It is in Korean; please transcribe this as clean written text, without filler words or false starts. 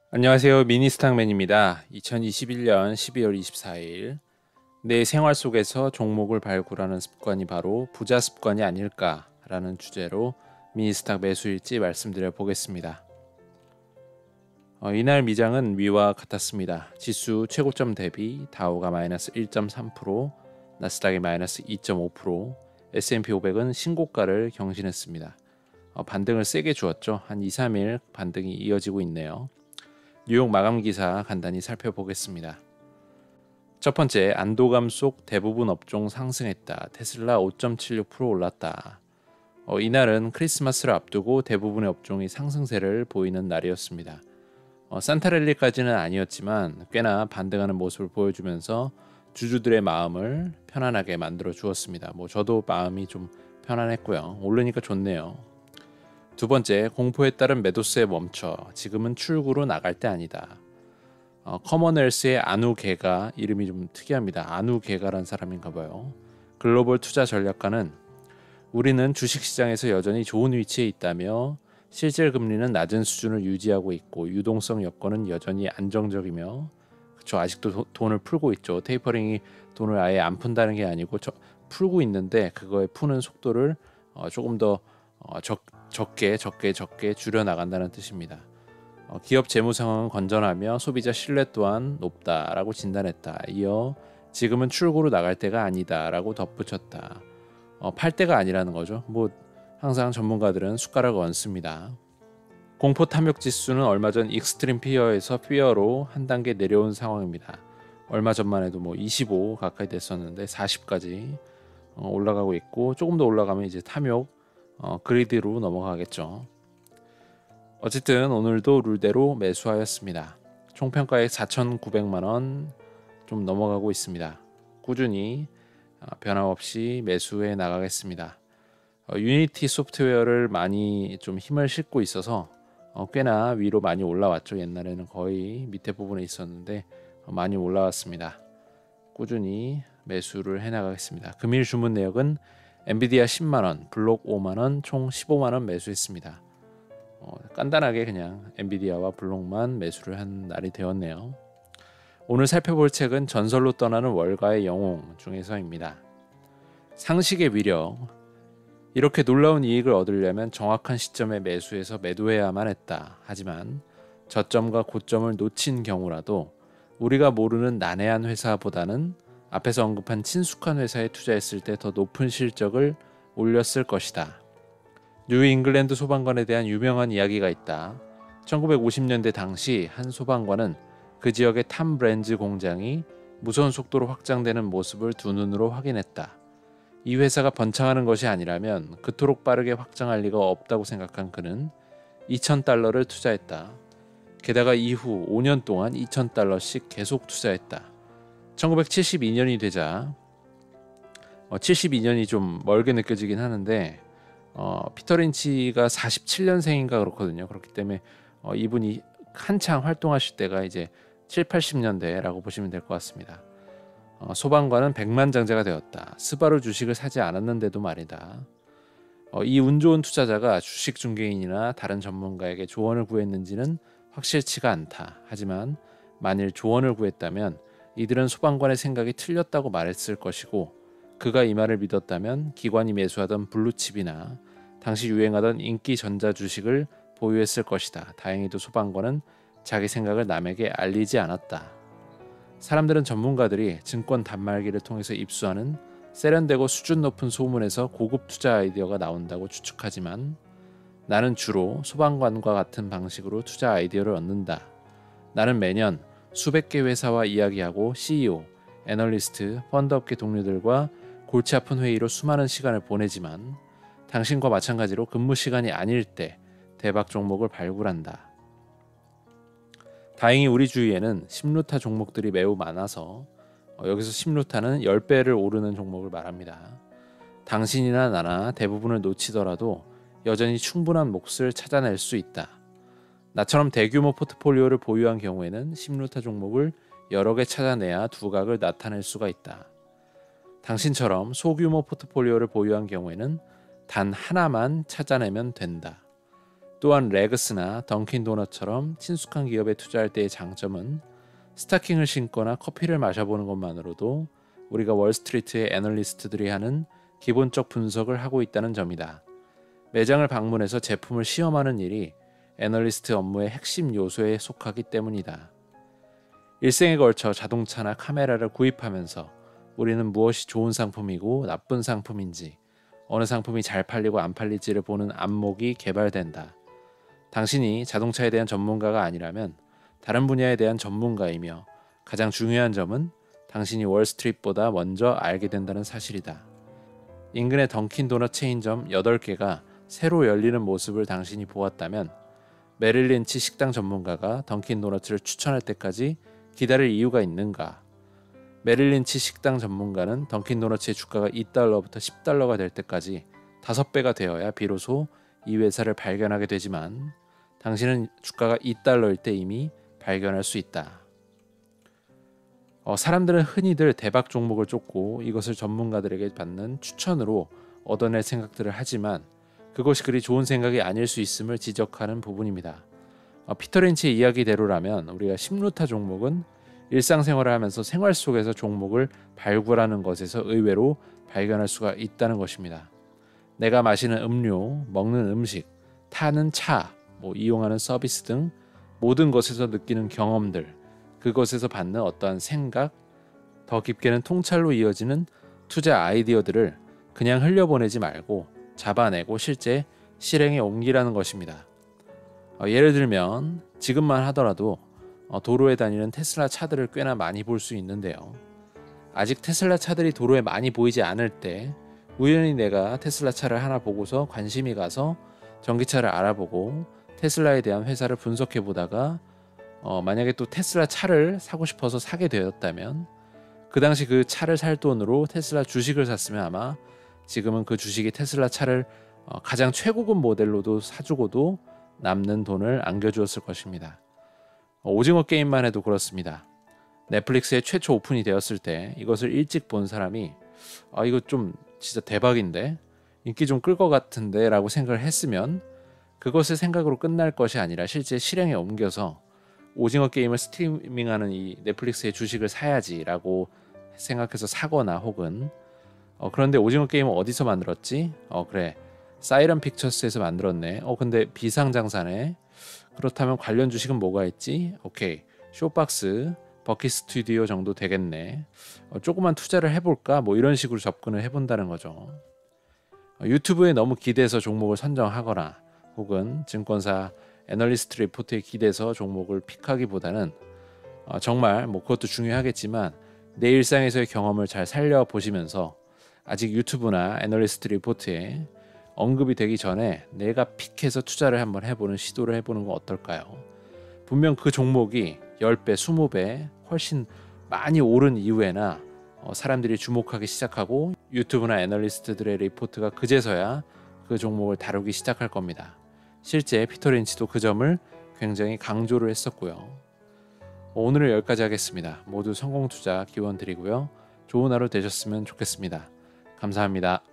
안녕하세요. 미니스탁맨입니다. 2021년 12월 24일 내 생활 속에서 종목을 발굴하는 습관이 바로 부자 습관이 아닐까라는 주제로 미니스탁 매수일지 말씀드려 보겠습니다. 이날 미장은 위와 같았습니다. 지수 최고점 대비 다우가 마이너스 1.3%, 나스닥이 마이너스 2.5%, S&P 500은 신고가를 경신했습니다. 반등을 세게 주었죠. 한 2, 3일 반등이 이어지고 있네요. 뉴욕 마감 기사 간단히 살펴보겠습니다. 첫 번째, 안도감 속 대부분 업종 상승했다. 테슬라 5.76% 올랐다. 이날은 크리스마스를 앞두고 대부분의 업종이 상승세를 보이는 날이었습니다. 산타랠리까지는 아니었지만 꽤나 반등하는 모습을 보여주면서 주주들의 마음을 편안하게 만들어 주었습니다. 저도 마음이 좀 편안했고요. 오르니까 좋네요. 두 번째, 공포에 따른 매도세에 멈춰. 지금은 출구로 나갈 때 아니다. 커먼웰스의 아누게가 이름이 좀 특이합니다. 아누게가란 사람인가 봐요. 글로벌 투자 전략가는 우리는 주식시장에서 여전히 좋은 위치에 있다며 실질 금리는 낮은 수준을 유지하고 있고 유동성 여건은 여전히 안정적이며 그쵸, 아직도 돈을 풀고 있죠. 테이퍼링이 돈을 아예 안 푼다는 게 아니고 풀고 있는데 그거의 푸는 속도를 조금 더 적게 줄여 나간다는 뜻입니다. 기업 재무 상황은 건전하며 소비자 신뢰 또한 높다라고 진단했다. 이어 지금은 출구로 나갈 때가 아니다라고 덧붙였다. 팔 때가 아니라는 거죠. 항상 전문가들은 숟가락을 얹습니다. 공포 탐욕 지수는 얼마 전 익스트림 피어에서 피어로 한 단계 내려온 상황입니다. 얼마 전만 해도 25 가까이 됐었는데 40까지 올라가고 있고 조금 더 올라가면 이제 탐욕 그리드로 넘어가겠죠. 어쨌든 오늘도 룰대로 매수하였습니다. 총평가액 4,900만원 좀 넘어가고 있습니다. 꾸준히 변함없이 매수해 나가겠습니다. 유니티 소프트웨어를 많이 좀 힘을 싣고 있어서 꽤나 위로 많이 올라왔죠. 옛날에는 거의 밑에 부분에 있었는데 많이 올라왔습니다. 꾸준히 매수를 해 나가겠습니다. 금일 주문 내역은 엔비디아 10만원, 블록 5만원, 총 15만원 매수했습니다. 간단하게 그냥 엔비디아와 블록만 매수를 한 날이 되었네요. 오늘 살펴볼 책은 전설로 떠나는 월가의 영웅 중에서입니다. 상식의 위력. 이렇게 놀라운 이익을 얻으려면 정확한 시점에 매수해서 매도해야만 했다. 하지만 저점과 고점을 놓친 경우라도 우리가 모르는 난해한 회사보다는 앞에서 언급한 친숙한 회사에 투자했을 때 더 높은 실적을 올렸을 것이다. 뉴 잉글랜드 소방관에 대한 유명한 이야기가 있다. 1950년대 당시 한 소방관은 그 지역의 탐 브랜즈 공장이 무서운 속도로 확장되는 모습을 두 눈으로 확인했다. 이 회사가 번창하는 것이 아니라면 그토록 빠르게 확장할 리가 없다고 생각한 그는 $2,000를 투자했다. 게다가 이후 5년 동안 $2,000씩 계속 투자했다. 1972년이 되자 72년이 좀 멀게 느껴지긴 하는데 피터 린치가 47년생인가 그렇거든요. 그렇기 때문에 이분이 한창 활동하실 때가 이제 7, 80년대라고 보시면 될 것 같습니다. 소방관은 백만장자가 되었다. 스바루 주식을 사지 않았는데도 말이다. 이 운 좋은 투자자가 주식 중개인이나 다른 전문가에게 조언을 구했는지는 확실치가 않다. 하지만 만일 조언을 구했다면 이들은 소방관의 생각이 틀렸다고 말했을 것이고 그가 이 말을 믿었다면 기관이 매수하던 블루칩이나 당시 유행하던 인기 전자 주식을 보유했을 것이다. 다행히도 소방관은 자기 생각을 남에게 알리지 않았다. 사람들은 전문가들이 증권 단말기를 통해서 입수하는 세련되고 수준 높은 소문에서 고급 투자 아이디어가 나온다고 추측하지만 나는 주로 소방관과 같은 방식으로 투자 아이디어를 얻는다. 나는 매년 수백 개 회사와 이야기하고 CEO, 애널리스트, 펀드업계 동료들과 골치 아픈 회의로 수많은 시간을 보내지만 당신과 마찬가지로 근무 시간이 아닐 때 대박 종목을 발굴한다. 다행히 우리 주위에는 심루타 종목들이 매우 많아서 여기서 심루타는 10배를 오르는 종목을 말합니다. 당신이나 나나 대부분을 놓치더라도 여전히 충분한 몫을 찾아낼 수 있다. 나처럼 대규모 포트폴리오를 보유한 경우에는 심루타 종목을 여러 개 찾아내야 두각을 나타낼 수가 있다. 당신처럼 소규모 포트폴리오를 보유한 경우에는 단 하나만 찾아내면 된다. 또한 레그스나 던킨도넛처럼 친숙한 기업에 투자할 때의 장점은 스타킹을 신거나 커피를 마셔보는 것만으로도 우리가 월스트리트의 애널리스트들이 하는 기본적 분석을 하고 있다는 점이다. 매장을 방문해서 제품을 시험하는 일이 애널리스트 업무의 핵심 요소에 속하기 때문이다. 일생에 걸쳐 자동차나 카메라를 구입하면서 우리는 무엇이 좋은 상품이고 나쁜 상품인지, 어느 상품이 잘 팔리고 안 팔릴지를 보는 안목이 개발된다. 당신이 자동차에 대한 전문가가 아니라면 다른 분야에 대한 전문가이며 가장 중요한 점은 당신이 월스트리트보다 먼저 알게 된다는 사실이다. 인근의 던킨도넛 체인점 8개가 새로 열리는 모습을 당신이 보았다면 메릴 린치 식당 전문가가 던킨도넛을 추천할 때까지 기다릴 이유가 있는가? 메릴 린치 식당 전문가는 던킨도넛의 주가가 $2부터 $10가 될 때까지 5배가 되어야 비로소 이 회사를 발견하게 되지만 당신은 주가가 $2일 때 이미 발견할 수 있다. 사람들은 흔히들 대박 종목을 쫓고 이것을 전문가들에게 받는 추천으로 얻어낼 생각들을 하지만 그것이 그리 좋은 생각이 아닐 수 있음을 지적하는 부분입니다. 피터 린치의 이야기대로라면 우리가 10루타 종목은 일상생활을 하면서 생활 속에서 종목을 발굴하는 것에서 의외로 발견할 수가 있다는 것입니다. 내가 마시는 음료, 먹는 음식, 타는 차, 이용하는 서비스 등 모든 것에서 느끼는 경험들, 그것에서 받는 어떠한 생각, 더 깊게는 통찰로 이어지는 투자 아이디어들을 그냥 흘려보내지 말고 잡아내고 실제 실행에 옮기라는 것입니다. 예를 들면 지금만 하더라도 도로에 다니는 테슬라 차들을 꽤나 많이 볼 수 있는데요. 아직 테슬라 차들이 도로에 많이 보이지 않을 때 우연히 내가 테슬라 차를 하나 보고서 관심이 가서 전기차를 알아보고 테슬라에 대한 회사를 분석해 보다가 만약에 또 테슬라 차를 사고 싶어서 사게 되었다면 그 당시 그 차를 살 돈으로 테슬라 주식을 샀으면 아마 지금은 그 주식이 테슬라 차를 가장 최고급 모델로도 사주고도 남는 돈을 안겨주었을 것입니다. 오징어 게임만 해도 그렇습니다. 넷플릭스에 최초 오픈이 되었을 때 이것을 일찍 본 사람이 이거 좀 진짜 대박인데 인기 좀 끌 것 같은데 라고 생각을 했으면 그것을 생각으로 끝날 것이 아니라 실제 실행에 옮겨서 오징어 게임을 스트리밍하는 이 넷플릭스의 주식을 사야지 라고 생각해서 사거나 혹은 그런데 오징어 게임은 어디서 만들었지? 그래 사이런 픽처스에서 만들었네. 근데 비상장사네. 그렇다면 관련 주식은 뭐가 있지? 오케이 쇼박스, 버킷 스튜디오 정도 되겠네. 조금만 투자를 해볼까? 이런 식으로 접근을 해본다는 거죠. 유튜브에 너무 기대서 종목을 선정하거나 혹은 증권사 애널리스트 리포트에 기대서 종목을 픽하기보다는 정말 그것도 중요하겠지만 내 일상에서의 경험을 잘 살려보시면서 아직 유튜브나 애널리스트 리포트에 언급이 되기 전에 내가 픽해서 투자를 한번 해보는 시도를 해보는 건 어떨까요? 분명 그 종목이 10배, 20배 훨씬 많이 오른 이후에나 사람들이 주목하기 시작하고 유튜브나 애널리스트들의 리포트가 그제서야 그 종목을 다루기 시작할 겁니다. 실제 피터 린치도 그 점을 굉장히 강조를 했었고요. 오늘은 여기까지 하겠습니다. 모두 성공 투자 기원 드리고요. 좋은 하루 되셨으면 좋겠습니다. 감사합니다.